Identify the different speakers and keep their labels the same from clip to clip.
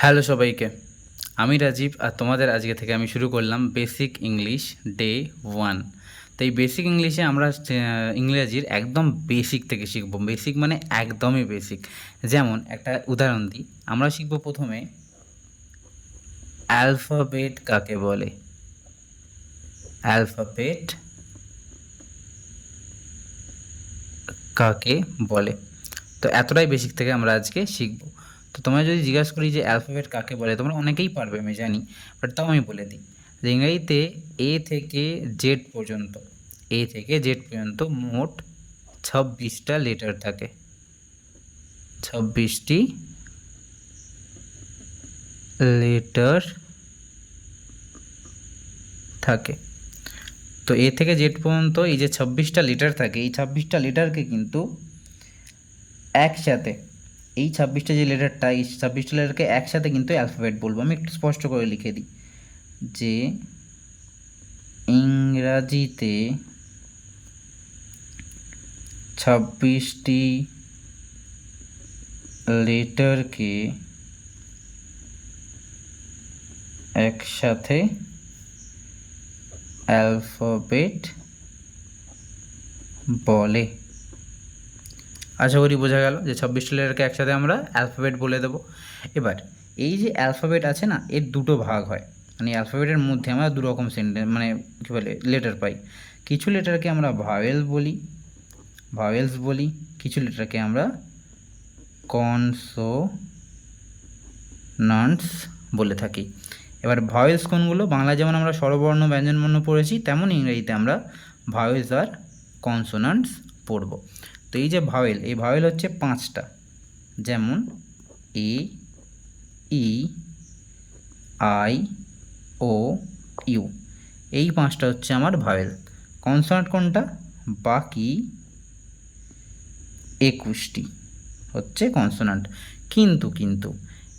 Speaker 1: Hello সবাইকে, আমি রাজীব আর তোমাদের আজকে থেকে আমি শুরু করলাম বেসিক ইংলিশ ডে 1। তো এই বেসিক ইংলিশে আমরা ইংরেজির একদম বেসিক থেকে শিখব। বেসিক মানে একদমই বেসিক। যেমন একটা উদাহরণ দিই, আমরা শিখব প্রথমে অ্যালফাবেট কাকে বলে। অ্যালফাবেট কাকে বলে, তো এতটাই বেসিক থেকে আমরা আজকে শিখব। তো তোমরা যদি জিজ্ঞাসা করি যে অ্যালফাবেট কাকে বলে, তোমরা অনেকেই পারবে আমি জানি, বাট তাও আমি বলে দিই যে ইংরেজিতে এ থেকে জেড পর্যন্ত, মোট 26টা লেটার থাকে। 26টি লেটার থাকে। তো এ থেকে জেড পর্যন্ত এই যে 26টা লেটার থাকে, এই 26টা লেটারকে কিন্তু একসাথে, এই 26টা যে লেটারটা, এই 26টা লেটারকে একসাথে কিন্তু অ্যালফাবেট বলবো। আমি একটু স্পষ্ট করে লিখে দিই যে ইংরাজিতে 26টি লেটারকে একসাথে অ্যালফাবেট বলে। আশা করি বোঝা গেল যে 26টা লেটারকে একসাথে আমরা অ্যালফাবেট বলে দেবো। এবার এই যে অ্যালফাবেট আছে না, এর দুটো ভাগ হয়, মানে অ্যালফাবেটের মধ্যে আমরা দু রকম সেন্টেন্স মানে কী বলে লেটার পাই। কিছু লেটারকে আমরা ভাওয়েলস বলি, কিছু লেটারকে আমরা কনসোনান্টস বলে থাকি। এবার ভাওয়েলস কোনগুলো? বাংলা যেমন আমরা স্বরবর্ণ ব্যঞ্জনবর্ণ পড়েছি, তেমন ইংরেজিতে আমরা ভাওয়েলস আর কনসোনান্টস পড়ব। তো এই যে ভাওয়েল, এই ভাওয়েল হচ্ছে 5টা, যেমন এ, ই, আই, ও, ইউ, এই 5টা হচ্ছে আমার ভাওয়েল। কনসোনান্ট কোনটা? বাকি 21টি হচ্ছে কনসোনান্ট। কিন্তু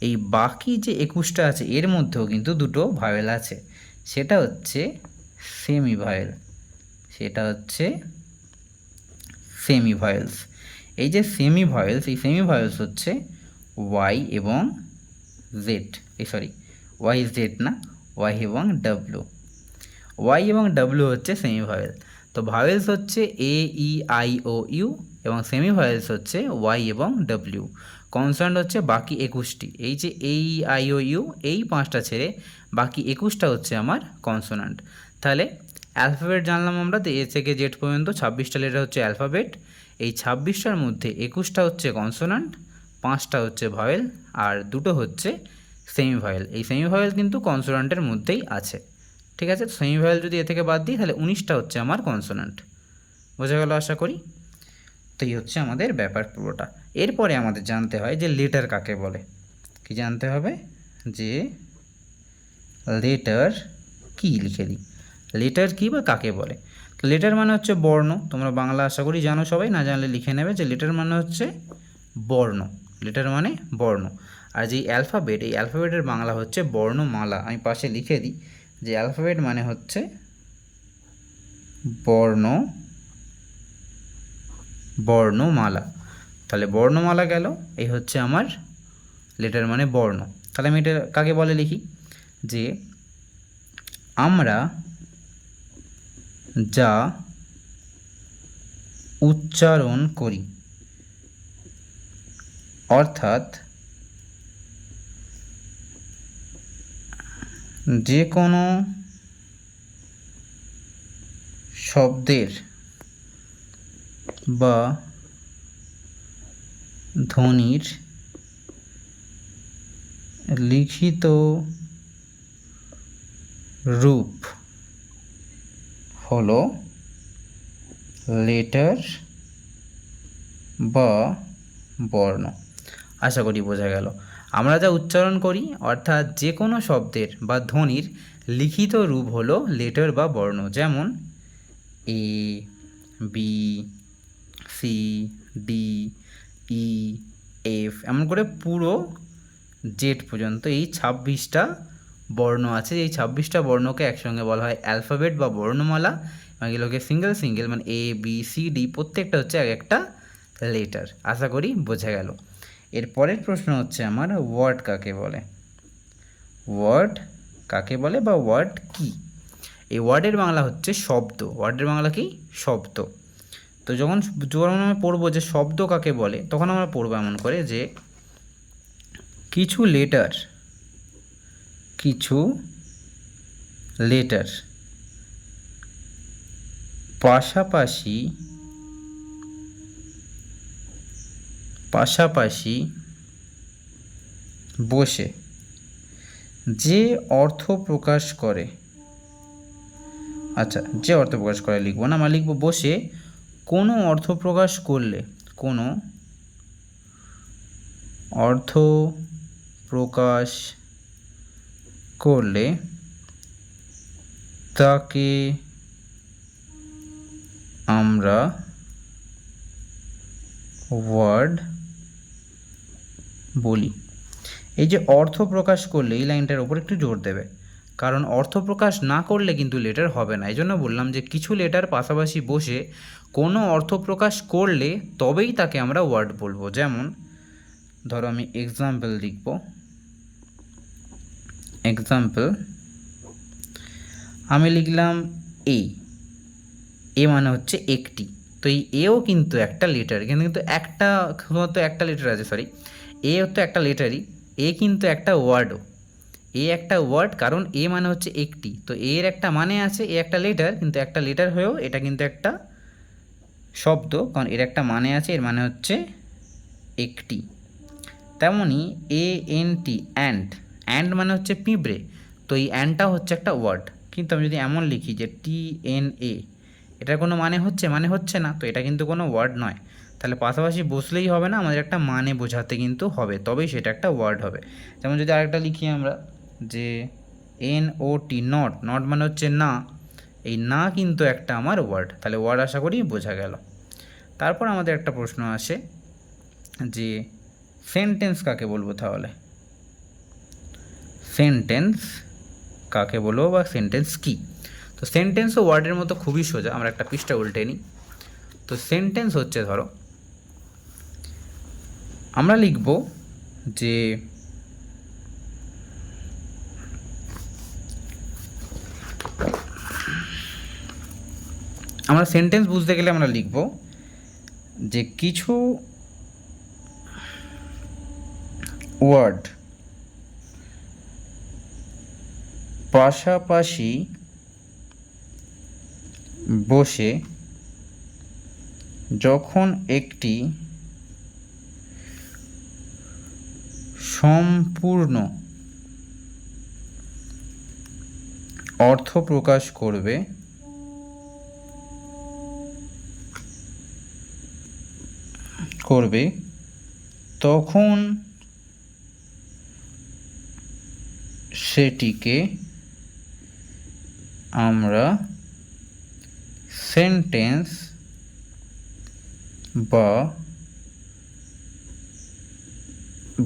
Speaker 1: এই বাকি যে 21টা আছে, এর মধ্যেও কিন্তু দুটো ভাওয়েল আছে, সেটা হচ্ছে সেমি ভাওয়েলস। এই যে সেমি ভাওয়েলস, এই সেমি ভাওয়েলস হচ্ছে ওয়াই এবং জেড, ওয়াই জেড না, ওয়াই এবং ডাব্লু হচ্ছে সেমি ভাওয়েল। তো ভাওয়েলস হচ্ছে এ, ই, আই, ও, ইউ, এবং সেমি ভাওয়েলস হচ্ছে ওয়াই এবং ডাব্লিউ। কনসোনান্ট হচ্ছে বাকি 21টি, এই যে এ, ই, আই, ও, ইউ, এই 5টা ছেড়ে বাকি 21টা হচ্ছে আমার কনসোনান্ট। তাহলে অ্যালফাবেট জানলাম আমরা, তো এ থেকে জেড পর্যন্ত 26টা লেটার হচ্ছে অ্যালফাবেট। এই 26টার মধ্যে 21টা হচ্ছে কনসোনান্ট, 5টা হচ্ছে ভাওয়েল, আর দুটো হচ্ছে সেমি ভাওয়েল। এই সেমি ভাওয়েল কিন্তু কনসোনান্টের মধ্যেই আছে। ঠিক আছে, তো সেমি ভাওয়েল যদি এ থেকে বাদ দিই, তাহলে 19টা হচ্ছে আমার কনসোনান্ট। বোঝা গেল আশা করি। তো এই হচ্ছে আমাদের ব্যাপার পুরোটা। এরপরে আমাদের জানতে হয় যে লেটার কাকে বলে। কি জানতে হবে? যে লেটার কি, লিখে দিই লেটার কি বা কাকে বলে। লেটার মানে হচ্ছে বর্ণ। তোমরা বাংলা আশা করি জানো সবাই, না জানলে লিখে নেবে যে লেটার মানে হচ্ছে বর্ণ। লেটার মানে বর্ণ। আর যে অ্যালফাবেট, এই অ্যালফাবেটের বাংলা হচ্ছে বর্ণমালা। আমি পাশে লিখে দিই যে অ্যালফাবেট মানে হচ্ছে বর্ণমালা। তাহলে বর্ণমালা গেল, এই হচ্ছে আমার লেটার মানে বর্ণ। তাহলে আমি এটা কাকে বলে লিখি যে আমরা যা উচ্চারণ করি, অর্থাৎ যে কোনো শব্দের বা ধ্বনির লিখিত রূপ হলো লেটার বা বর্ণ। আশা করি বোঝা গেল। আমরা যা উচ্চারণ করি, অর্থাৎ যে কোনো শব্দের বা ধ্বনির লিখিত রূপ হলো লেটার বা বর্ণ। যেমন এ, বি, সি, ডি, ই, এফ, এমন করে পুরো জেড পর্যন্ত এই 26টা বর্ণ আছে। এই 26টা বর্ণকে একসঙ্গে বলা হয় অ্যালফাবেট বা বর্ণমালা, এবং এগুলোকে সিঙ্গেল মানে এ, বি, সি, ডি প্রত্যেকটা হচ্ছে এক একটা লেটার। আশা করি বোঝা গেল। এর পরের প্রশ্ন হচ্ছে আমার ওয়ার্ড কাকে বলে। ওয়ার্ড কাকে বলে বা ওয়ার্ড কি? এই ওয়ার্ডের বাংলা হচ্ছে শব্দ। ওয়ার্ডের বাংলা কি? শব্দ। তো যখন আমরা পড়বো যে শব্দ কাকে বলে, তখন আমরা পড়বো এমন করে যে কিছু লেটার পাশাপাশি বসে যে অর্থ প্রকাশ করে, আচ্ছা যে অর্থ প্রকাশ করে লিখবো না, আমরা লিখবো বসে কোনো অর্থ প্রকাশ করলে, কোনো অর্থ প্রকাশ করলে তাকে আমরা ওয়ার্ড বলি। এই যে অর্থ প্রকাশ করলে, এই লাইনটার ওপর একটু জোর দেবে, কারণ অর্থ প্রকাশ না করলে কিন্তু লেটার হবে না। এই জন্য বললাম যে কিছু লেটার পাশাপাশি বসে কোনো অর্থ প্রকাশ করলে তবেই তাকে আমরা ওয়ার্ড বলবো। যেমন ধরো আমি এক্সাম্পল লিখব, আমি লিখলাম এ মানে হচ্ছে একটি। তো এই এও কিন্তু একটা লেটার, কিন্তু একটা শুধুমাত্র একটা লেটার আছে, সরি, এ তো একটা লেটারই, এ কিন্তু একটা ওয়ার্ডও। এ একটা ওয়ার্ড, কারণ এ মানে হচ্ছে একটি, তো এর একটা মানে আছে, এ একটা লেটার, কিন্তু একটা লেটার হয়েও এটা কিন্তু একটা শব্দ, কারণ এর একটা মানে আছে, এর মানে হচ্ছে একটি। তেমনই ANT, অ্যান্ড মানে হচ্ছে পিঁপড়ে, তো এই অ্যান্ডটা হচ্ছে একটা ওয়ার্ড। কিন্তু আমি যদি এমন লিখি যে TNA, এটার কোনো মানে হচ্ছে না, তো এটা কিন্তু কোনো ওয়ার্ড নয়। তাহলে পাশাপাশি বসলেই হবে না, আমাদের একটা মানে বোঝাতে কিন্তু হবে, তবেই সেটা একটা ওয়ার্ড হবে। যেমন যদি আরেকটা লিখি আমরা যে NOT, নট মানে হচ্ছে না, এই না কিন্তু একটা আমার ওয়ার্ড। তাহলে ওয়ার্ড আশা করি বোঝা গেল। তারপর আমাদের একটা প্রশ্ন আসে যে সেন্টেন্স কাকে বলবো? তাহলে সেন্টেন্স কাকে বলবো বা সেন্টেন্স কি? তো সেন্টেন্সও ওয়ার্ডের মতো খুবই সোজা। আমরা একটা পৃষ্ঠা উল্টে নিই। তো সেন্টেন্স হচ্ছে, ধরো আমরা লিখব যে আমরা সেন্টেন্স বুঝতে গেলে আমরা লিখব যে কিছু ওয়ার্ড পাশাপাশি বসে যখন একটি সম্পূর্ণ অর্থ প্রকাশ করবে, তখন সেটিকে আমরা সেন্টেন্স বা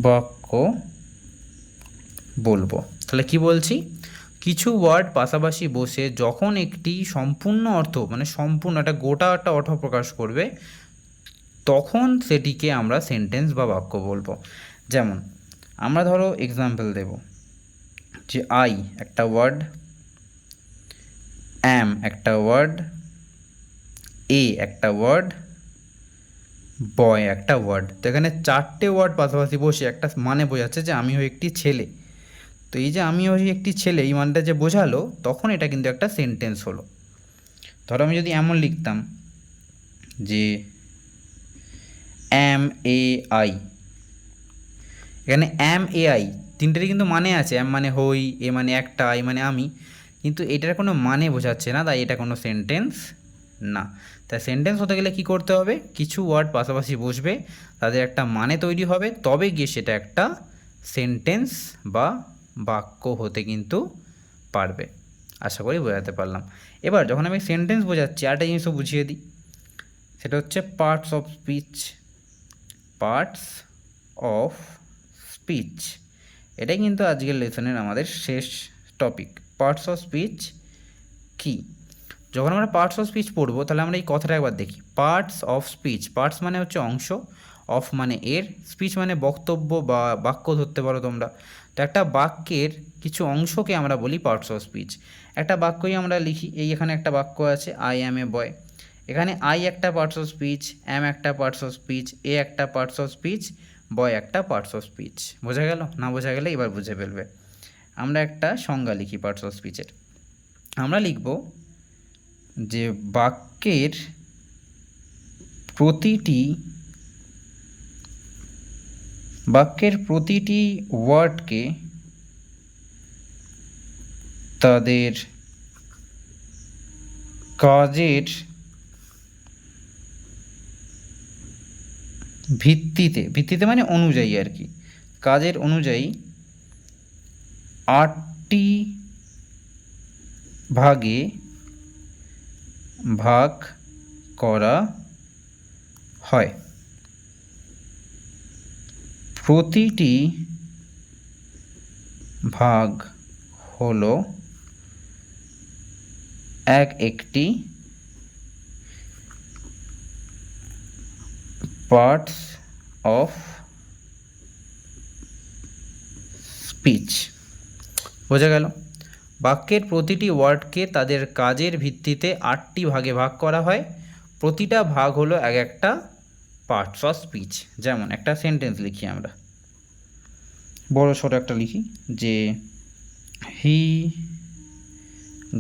Speaker 1: বাক্য বলবো। তাহলে কি বলছি? কিছু ওয়ার্ড পাশাপাশি বসে যখন একটি সম্পূর্ণ অর্থ, মানে সম্পূর্ণ একটা গোটা একটা অর্থ প্রকাশ করবে, তখন সেটিকে আমরা সেন্টেন্স বা বাক্য বলবো। যেমন আমরা ধরো এক্সাম্পল দেব যে আই একটা ওয়ার্ড, অ্যাম একটা ওয়ার্ড, এ একটা ওয়ার্ড, বয় একটা ওয়ার্ড। তো এখানে চারটে ওয়ার্ড পাশাপাশি বসে একটা মানে বোঝাচ্ছে যে আমি হই একটি ছেলে। তো এই যে আমি হই একটি ছেলে, এই মানটা যে বোঝালো, তখন এটা কিন্তু একটা সেন্টেন্স হলো। ধরো আমি যদি এমন লিখতাম যে MAI, এখানে MAI তিনটেরই কিন্তু মানে আছে। এম মানে হই, এ মানে একটা, আই মানে আমি, কিন্তু এটার কোনো মানে বোঝাচ্ছে না, তাই এটা কোনো সেন্টেন্স না। তাই সেন্টেন্স হতে গেলে কি করতে হবে? কিছু ওয়ার্ড পাশাপাশি বসবে, তাদের একটা মানে তৈরি হবে, তবে গিয়ে সেটা একটা সেন্টেন্স বা বাক্য হতে কিন্তু পারবে। আশা করি বোঝাতে পারলাম। এবার যখন আমি সেন্টেন্স বোঝাচ্ছি, আরেকটা জিনিসও বুঝিয়ে দিই, সেটা হচ্ছে পার্টস অফ স্পিচ। এটাই কিন্তু আজকের লেসনের আমাদের শেষ টপিক। পার্টস অফ স্পিচ কি? যখন আমরা পার্টস অফ স্পিচ পড়বো, তাহলে আমরা এই কথাটা একবার দেখি। পার্টস অফ স্পিচ, পার্টস মানে হচ্ছে অংশ, অফ মানে এর, স্পিচ মানে বক্তব্য বা বাক্য ধরতে পারো তোমরা। তো একটা বাক্যের কিছু অংশকে আমরা বলি পার্টস অফ স্পিচ। একটা বাক্যই আমরা লিখি, এই এখানে একটা বাক্য আছে, আই অ্যাম এ বয়। এখানে আই একটা পার্টস অফ স্পিচ, অ্যাম একটা পার্টস অফ স্পিচ, এ একটা পার্টস অফ স্পিচ, বয় একটা পার্টস অফ স্পিচ। বোঝা গেল? না বোঝা গেলে এবার বুঝে ফেলবে। আমরা একটা সংজ্ঞা লিখি পার্টস অফ স্পিচের। আমরা লিখব যে বাক্যের প্রতিটি ওয়ার্ডকে তাদের কাজের ভিত্তিতে মানে অনুযায়ী আর কি, কাজের অনুযায়ী 8টি ভাগে ভাগ করা হয়। প্রতিটি ভাগ হলো একটি পার্টস অফ স্পিচ। বোঝা গেল? বাক্যের প্রতিটি ওয়ার্ডকে তাদের কাজের ভিত্তিতে 8টি ভাগে ভাগ করা হয়। প্রতিটা ভাগ হলো একটা পার্টস অফ স্পিচ। যেমন একটা সেন্টেন্স লিখি আমরা, বড় সড়ো একটা লিখি যে he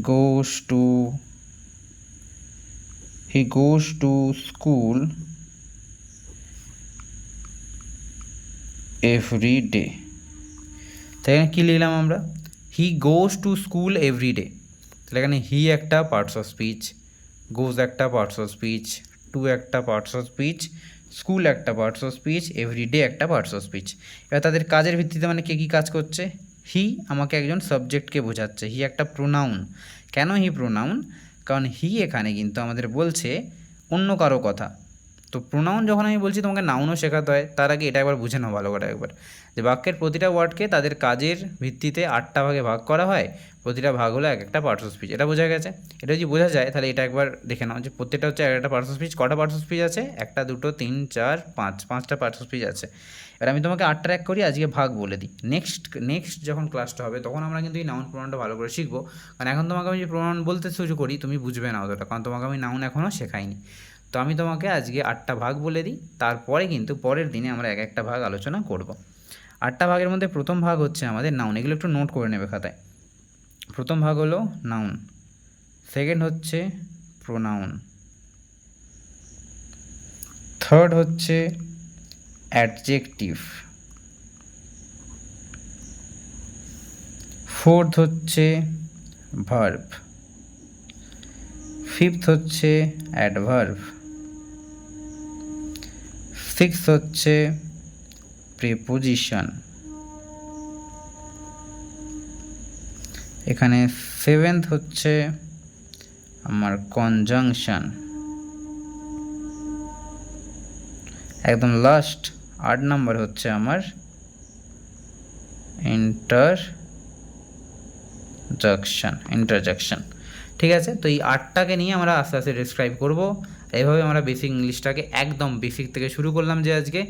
Speaker 1: goes to school every day. তাই এখানে কী লিখলাম আমরা? He goes to school every day. তাহলে এখানে হি একটা পার্টস অফ স্পিচ, গোজ একটা পার্টস অফ স্পিচ, টু একটা পার্টস অফ স্পিচ, স্কুল একটা পার্টস অফ স্পিচ, এভরিডে একটা পার্টস অফ স্পিচ। এবার তাদের কাজের ভিত্তিতে মানে কে কী কাজ করছে? হি আমাকে একজন সাবজেক্টকে বোঝাচ্ছে, হি একটা প্রোনাউন। কেন হি প্রোনাউন? কারণ হি এখানে কিন্তু আমাদের বলছে অন্য কারো কথা। তো প্রোনাউন যখন আমি বলছি তোমাকে নাউনও শেখাতে হয়, তার আগে এটা একবার বুঝে নাও ভালো করে একবার, যে বাক্যের প্রতিটা ওয়ার্ডকে তাদের কাজের ভিত্তিতে 8টা ভাগে ভাগ করা হয়। প্রতিটা ভাগ হলো একটা পার্টস অফ স্পিচ। এটা বোঝা গেছে? এটা যদি বোঝা যায় তাহলে এটা একবার দেখে নাও যে প্রত্যেকটা হচ্ছে একটা পার্টস অফ স্পিচ। কটা পার্টস অফ স্পিচ আছে? 1 2 3 4 5, 5টা পার্টস অফ স্পিচ আছে। এবার আমি তোমাকে 8টা এক করি, আজকে ভাগ বলে দিই। নেক্সট যখন ক্লাসটা হবে তখন আমরা কিন্তু এই নাউন প্রোনাউনটা ভালো করে শিখবো। কারণ এখন তোমাকে আমি যে প্রোনাউন বলতে শুরু করি তুমি বুঝবে না অতটা, কারণ তোমাকে আমি নাউন এখনও শেখাইনি। তো আমি তোমাকে আজকে 8টা ভাগ বলে দিই, তারপরে কিন্তু পরের দিনে আমরা একটা ভাগ আলোচনা করব। 8টা ভাগের মধ্যে প্রথম ভাগ হচ্ছে আমাদের নাউন। এগুলো একটু নোট করে নেবে খাতায়। প্রথম ভাগ হলো নাউন, সেকেন্ড হচ্ছে প্রোনাউন, থার্ড হচ্ছে অ্যাডজেক্টিভ, ফোর্থ হচ্ছে ভার্ব, ফিফথ হচ্ছে অ্যাডভার্ব, সিক্স হচ্ছে প্রিপোজিশন, এখানে সেভেন্থ হচ্ছে আমার কনজাংশন, একদম লাস্ট 8 নম্বর হচ্ছে আমার ইন্টারজাকশন। ঠিক আছে? তো এই 8টাকে নিয়ে আমরা আস্তে আস্তে ডিসক্রাইব করব। এইভাবে আমরা বেসিক ইংলিশটাকে একদম বেসিক থেকে শুরু করলাম, যে আজকে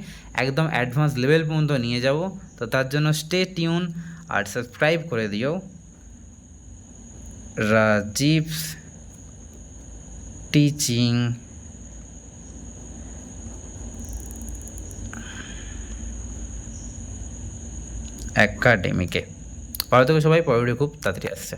Speaker 1: একদম অ্যাডভান্স লেভেল পর্যন্ত নিয়ে যাব। তো তার জন্য স্টে টিউন আর সাবস্ক্রাইব করে দিও রাজীবস টিচিং একাডেমিকে। ভালো থেকো সবাই, পরের ভিডিও খুব তাড়াতাড়ি আসছে।